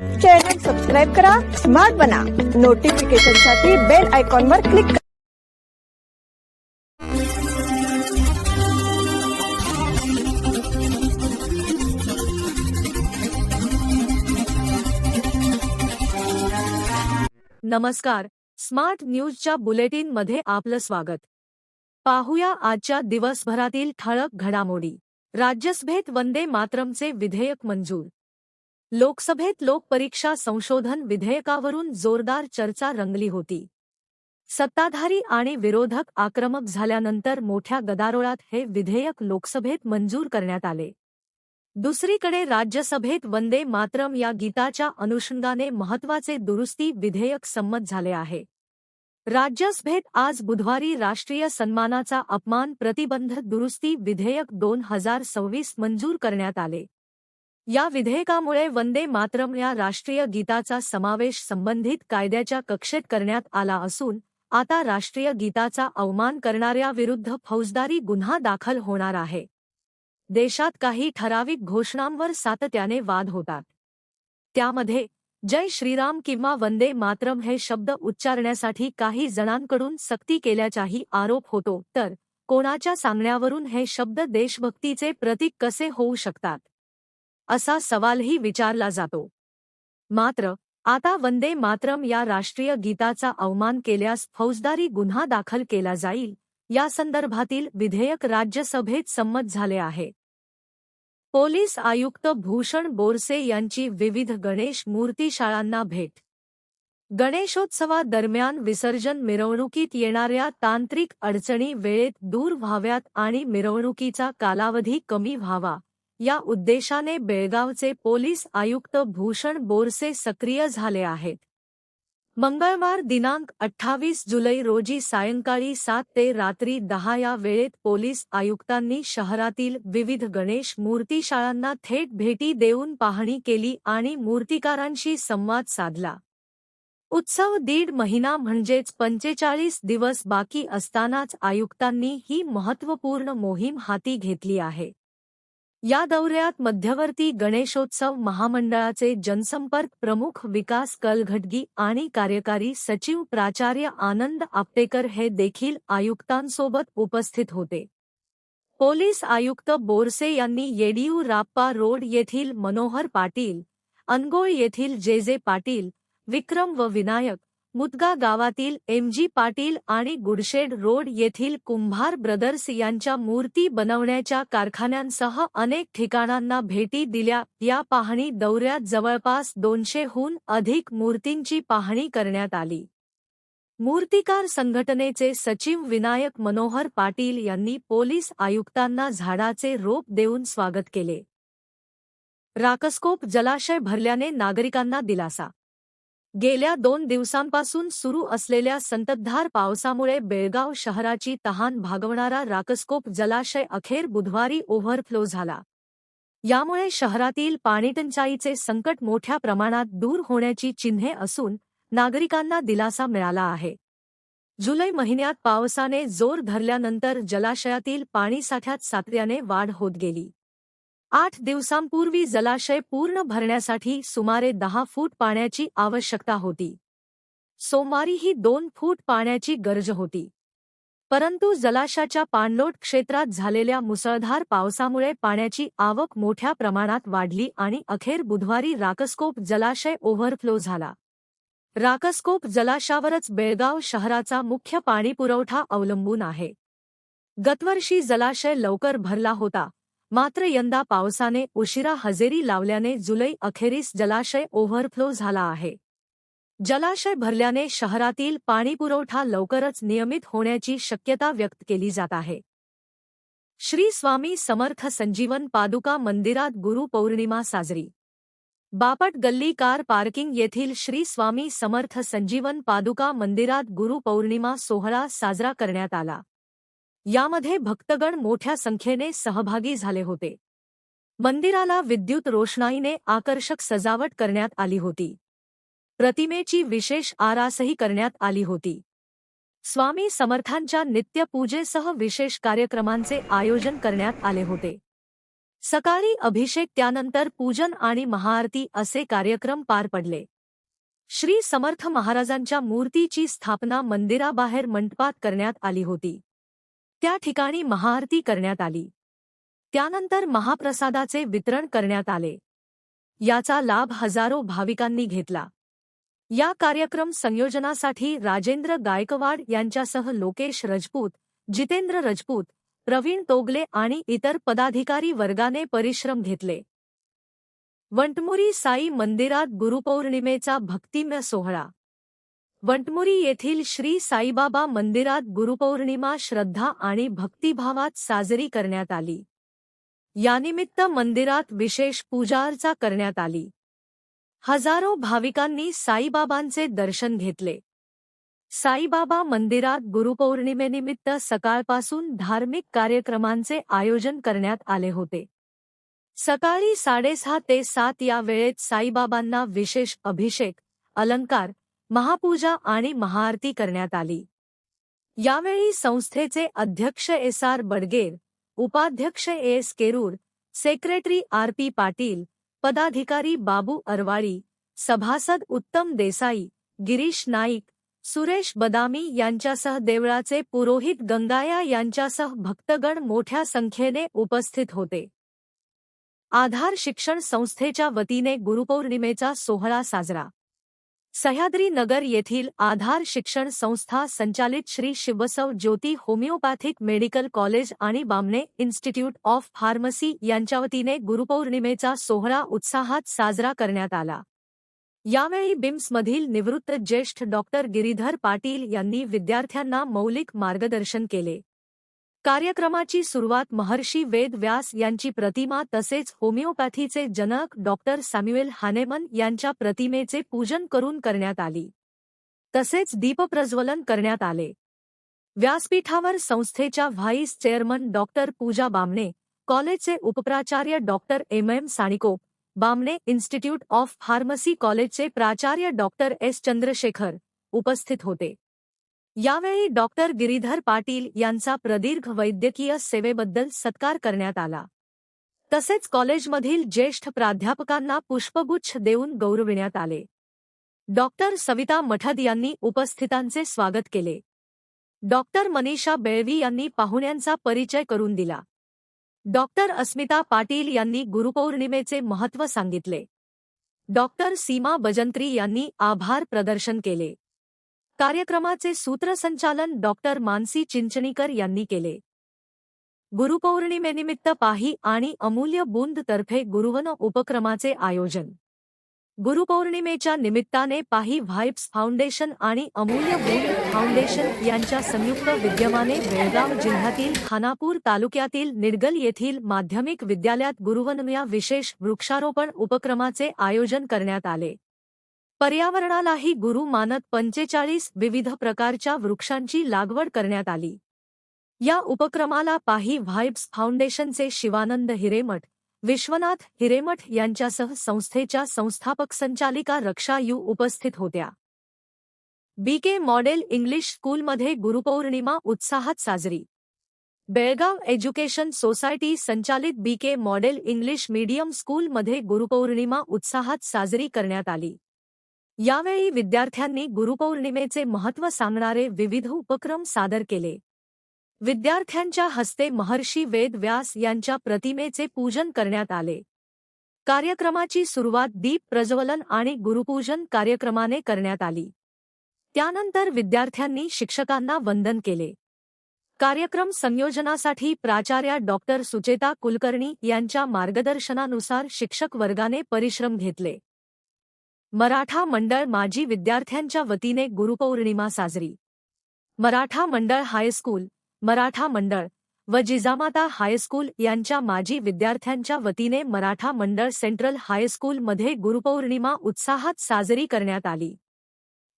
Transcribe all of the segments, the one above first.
Channel subscribe करा, smart बना, नोटिफिकेशनसाठी bell आयकॉनवर क्लिक करा. नमस्कार, स्मार्ट न्यूजच्या बुलेटिन मध्ये आपलं स्वागत. पाहूया आजच्या दिवसभरातील ठळक घडामोडी. राज्यसभेत वंदे मातरमचे विधेयक मंजूर. लोकसभेत लोकपरीक्षा संशोधन विधेयकावरून जोरदार चर्चा रंगली होती. सत्ताधारी आणि विरोधक आक्रमक झाल्यानंतर मोठ्या गदारोळात हे विधेयक लोकसभेत मंजूर करण्यात आले. दुसरीकडे राज्यसभेत वंदे मातरम या गीताच्या अनुषंगाने महत्त्वाचे दुरुस्ती विधेयक संमत झाले आहे. राज्यसभेत आज बुधवारी राष्ट्रीय सन्मानाचा अपमान प्रतिबंध दुरुस्ती विधेयक 2026 मंजूर करण्यात आले. या विधेयकामुळे वंदे मातरम या राष्ट्रीय गीताचा समावेश संबंधित कायद्याच्या कक्षेत करण्यात आला असून आता राष्ट्रीय गीताचा अवमान करणाऱ्याविरुद्ध फौजदारी गुन्हा दाखल होणार आहे. देशात काही ठराविक घोषणांवर सातत्याने वाद होतात. त्यामध्ये जय श्रीराम किंवा वंदे मातरम हे शब्द उच्चारण्यासाठी काही जणांकडून सक्ती केल्याचाही आरोप होतो, तर कोणाच्या सांगण्यावरून हे शब्द देशभक्तीचे प्रतीक कसे होऊ शकतात, असा सवालही विचारला जातो. मात्र आता वंदे मातरम या राष्ट्रीय गीताचा अवमान केल्यास फौजदारी गुन्हा दाखल केला जाईल, यासंदर्भातील विधेयक राज्यसभेत संमत झाले आहे. पोलीस आयुक्त भूषण बोरसे यांची विविध गणेश मूर्तीशाळांना भेट. गणेशोत्सवादरम्यान विसर्जन मिरवणुकीत येणाऱ्या तांत्रिक अडचणी वेळेत दूर व्हाव्यात आणि मिरवणुकीचा कालावधी कमी व्हावा, या उद्देशाने बेळगावचे पोलीस आयुक्त भूषण बोरसे सक्रिय झाले आहेत. मंगळवार दिनांक 28 जुलै रोजी सायंकाळी 7 ते रात्री 10 या वेळेत पोलीस आयुक्तांनी शहरातील विविध गणेश मूर्तीशाळांना थेट भेटी देऊन पाहणी केली आणि मूर्तिकारांशी संवाद साधला. उत्सव 1.5 महिना म्हणजेच 45 दिवस बाकी असतानाच आयुक्तांनी ही महत्त्वपूर्ण मोहीम हाती घेतली आहे. या दौऱ्यात मध्यवर्ती गणेशोत्सव महामंडळाचे जनसंपर्क प्रमुख विकास कलघटगी आणि कार्यकारी सचिव प्राचार्य आनंद आपटेकर हे देखील आयुक्तांसोबत उपस्थित होते. पोलीस आयुक्त बोरसे यांनी येडियुराप्पा रोड येथील मनोहर पाटील, अनगोळ येथील जे पाटील, विक्रम व विनायक, मुदगा गावातील MG पाटील आणि गुडशेड रोड येथील कुंभार ब्रदर्स यांच्या मूर्ती बनवण्याच्या कारखान्यांसह अनेक ठिकाणांना भेटी दिल्या. या पाहणी दौऱ्यात जवळपास 200हून अधिक मूर्तींची पाहणी करण्यात आली. मूर्तिकार संघटनेचे सचिव विनायक मनोहर पाटील यांनी पोलीस आयुक्तांना झाडाचे रोप देऊन स्वागत केले. राकसकोप जलाशय भरल्याने नागरिकांना दिलासा. गेल्या 2 दिवसांपासून सुरू असलेल्या संततधार पावसामुळे बेळगाव शहराची तहान भागवणारा राकसकोप जलाशय अखेर बुधवारी ओव्हरफ्लो झाला. यामुळे शहरातील पाणीटंचाईचे संकट मोठ्या प्रमाणात दूर होण्याची चिन्हे असून नागरिकांना दिलासा मिळाला आहे. जुलै महिन्यात पावसाने जोर धरल्यानंतर जलाशयातील पाणीसाठ्यात सातत्याने वाढ होत गेली. 8 दिवसांपूर्वी जलाशय पूर्ण भरण्यासाठी सुमारे 10 फूट पाण्याची आवश्यकता होती. सोमवारीही 2 फूट पाण्याची गरज होती. परंतु जलाशयाच्या पाणलोट क्षेत्रात झालेल्या मुसळधार पावसामुळे पाण्याची आवक मोठ्या प्रमाणात वाढली आणि अखेर बुधवारी राकसकोप जलाशय ओव्हरफ्लो झाला. राकसकोप जलाशयावरच बेळगाव शहराचा मुख्य पाणीपुरवठा अवलंबून आहे. गतवर्षी जलाशय लवकर भरला होता, मात्र यंदा पावसाने उशिरा हजेरी लावल्याने जुलै अखेरीस जलाशय ओव्हरफ्लो झाला आहे. जलाशय भरल्याने शहरातील पाणीपुरवठा लवकरच नियमित होण्याची शक्यता व्यक्त केली जात आहे. श्री स्वामी समर्थ संजीवन पादुका मंदिरात गुरुपौर्णिमा साजरी. बापट गल्ली कार पार्किंग येथील श्री स्वामी समर्थ संजीवन पादुका मंदिरात गुरुपौर्णिमा सोहळा साजरा करण्यात आला. यामध्ये भक्तगण मोठ्या संख्येने सहभागी झाले होते. मंदिराला विद्युत रोषणाईने आकर्षक सजावट करण्यात आली होती. प्रतिमेची विशेष आरासही करण्यात आली होती. स्वामी समर्थांच्या नित्यपूजेसह विशेष कार्यक्रमांचे आयोजन करण्यात आले होते. सकाळी अभिषेक त्यानंतर पूजन आणि महाआरती असे कार्यक्रम पार पडले. श्री समर्थ महाराजांच्या मूर्तीची स्थापना मंदिराबाहेर मंडपात करण्यात आली होती. त्या ठिकाणी महाआरती करण्यात आली. त्यानंतर महाप्रसादाचे वितरण करण्यात आले. याचा लाभ हजारो भाविकांनी घेतला. या कार्यक्रम संयोजनासाठी राजेंद्र गायकवाड यांच्यासह लोकेश राजपूत, जितेंद्र राजपूत, प्रवीण तोगले आणि इतर पदाधिकारी वर्गाने परिश्रम घेतले. वंटमुरी साई मंदिरात गुरुपौर्णिमेचा भक्तिमय सोहळा. वंटमुरी येथील श्री साईबाबा मंदिरात गुरुपौर्णिमा श्रद्धा आणि भक्तिभावात साजरी करण्यात आली. यानिमित्त मंदिरात विशेष पूजाअर्चा करण्यात आली. हजारो भाविकांनी साईबाबांचे दर्शन घेतले. साईबाबा मंदिरात गुरुपौर्णिमेनिमित्त सकाळपासून धार्मिक कार्यक्रमांचे आयोजन करण्यात आले होते. सकाळी 6:30 ते 7 या वेळेत साईबाबांना विशेष अभिषेक, अलंकार, महापूजा आणि महाआरती करण्यात आली. यावेळी संस्थेचे अध्यक्ष SR बडगेर, उपाध्यक्ष AS केरूर, सेक्रेटरी RP पाटील, पदाधिकारी बाबू अरवाळी, सभासद उत्तम देसाई, गिरीश नाईक, सुरेश बदामी यांच्यासह देवळाचे पुरोहित गंगाया यांच्यासह भक्तगण मोठ्या संख्येने उपस्थित होते. आधार शिक्षण संस्थेच्या वतीने गुरुपौर्णिमेचा सोहळा साजरा. सह्याद्री नगर येथील आधार शिक्षण संस्था संचालित श्री शिवबसव ज्योती होमिओपॅथिक मेडिकल कॉलेज आणि बामणे इन्स्टिट्यूट ऑफ फार्मसी यांच्या वतीने गुरुपौर्णिमेचा सोहळा उत्साहात साजरा करण्यात आला. यावेळी बिम्समधील निवृत्त ज्येष्ठ डॉक्टर गिरीधर पाटील यांनी विद्यार्थ्यांना मौलिक मार्गदर्शन केले. कार्यक्रमाची सुरुवात महर्षी वेद व्यास यांची प्रतिमा तसेच होमिओपॅथीचे जनक डॉक्टर सॅम्युएल हानेमन यांच्या प्रतिमेचे पूजन करून करण्यात आली. तसेच दीपप्रज्वलन करण्यात आले. व्यासपीठावर संस्थेच्या vice chairman doctor Pooja Bamne, कॉलेजचे उपप्राचार्य doctor MM Sanikop, Bamne institute of pharmacy कॉलेजचे प्राचार्य डॉक्टर S चंद्रशेखर उपस्थित होते. यावेळी डॉक्टर गिरीधर पाटील यांचा प्रदीर्घ वैद्यकीय सेवेबद्दल सत्कार करण्यात आला. तसेच कॉलेजमधील ज्येष्ठ प्राध्यापकांना पुष्पगुच्छ देऊन गौरविण्यात आले. डॉक्टर सविता मठद यांनी उपस्थितांचे स्वागत केले. डॉक्टर मनीषा बेळवी यांनी पाहुण्यांचा परिचय करून दिला. डॉक्टर अस्मिता पाटील यांनी गुरुपौर्णिमेचे महत्त्व सांगितले. डॉक्टर सीमा बजंत्री यांनी आभार प्रदर्शन केले. कार्यक्रमाचे सूत्रसंचालन डॉक्टर मानसी चिंचणीकर यांनी केले. गुरुपौर्णिमेनिमित्त पाही आणि अमूल्य बूंद तर्फे गुरुवन उपक्रमाचे आयोजन. गुरुपौर्णिमेच्या निमित्ताने पाही व्हाइब्स फाउंडेशन आणि अमूल्य बूंद फाउंडेशन यांच्या संयुक्त विद्यमाने बेळगाव जिल्ह्यातील खानापूर तालुक्यातील निडगल येथील माध्यमिक विद्यालयात गुरुवन या विशेष वृक्षारोपण उपक्रमाचे आयोजन करण्यात आले. पर्यावरणालाही गुरु मानत 45 विविध प्रकारच्या वृक्षांची लागवड करण्यात आली. या उपक्रमाला पाही व्हाइब्स फाउंडेशनचे शिवानंद हिरेमठ, विश्वनाथ हिरेमठ यांच्यासह संस्थेच्या संस्थापक संचालिका रक्षा यू उपस्थित होत्या. BK मॉडेल इंग्लिश स्कूलमध्ये गुरुपौर्णिमा उत्साहात साजरी. बेळगाव एज्युकेशन सोसायटी संचालित BK मॉडेल इंग्लिश मीडियम स्कूलमध्ये गुरुपौर्णिमा उत्साहात साजरी करण्यात आली. यावेळी विद्यार्थ्यांनी गुरुपौर्णिमेचे महत्त्व सांगणारे विविध उपक्रम सादर केले. विद्यार्थ्यांच्या हस्ते महर्षी वेद व्यास यांच्या प्रतिमेचे पूजन करण्यात आले. कार्यक्रमाची सुरुवात दीप प्रज्वलन आणि गुरुपूजन कार्यक्रमाने करण्यात आली. त्यानंतर विद्यार्थ्यांनी शिक्षकांना वंदन केले. कार्यक्रम संयोजनासाठी प्राचार्या डॉक्टर सुचेता कुलकर्णी यांच्या मार्गदर्शनानुसार शिक्षक वर्गाने परिश्रम घेतले. मराठा मंडळ माजी विद्यार्थ्यांच्या वतीने गुरुपौर्णिमा साजरी. मराठा मंडळ हायस्कूल, मराठा मंडळ व जिजामाता हायस्कूल यांच्या माजी विद्यार्थ्यांच्या वतीने मराठा मंडळ सेंट्रल हायस्कूलमध्ये गुरुपौर्णिमा उत्साहात साजरी करण्यात आली.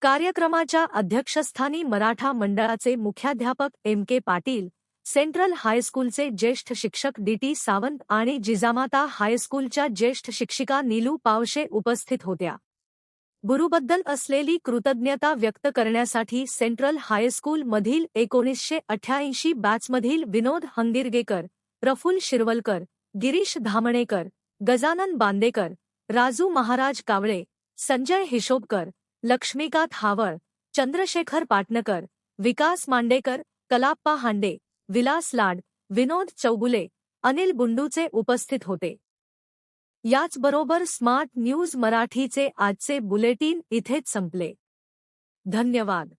कार्यक्रमाच्या अध्यक्षस्थानी मराठा मंडळाचे मुख्याध्यापक MK पाटील, सेंट्रल हायस्कूलचे ज्येष्ठ शिक्षक DT सावंत आणि जिजामाता हायस्कूलच्या ज्येष्ठ शिक्षिका नीलू पावशे उपस्थित होत्या. गुरुबद्दल असलेली कृतज्ञता व्यक्त करण्यासाठी सेंट्रल हायस्कूलमधील 1988 बॅचमधील विनोद हंगिरगेकर, प्रफुल्ल शिरवलकर, गिरीश धामणेकर, गजानन बांदेकर, राजू महाराज कावळे, संजय हिशोबकर, लक्ष्मीकांत हावळ, चंद्रशेखर पाटणकर, विकास मांडेकर, कलाप्पा हांडे, विलास लाड, विनोद चौगुले, अनिल गुंडूचे उपस्थित होते. याचबरोबर स्मार्ट न्यूज मराठीचे आजचे बुलेटिन इथेच संपले. धन्यवाद.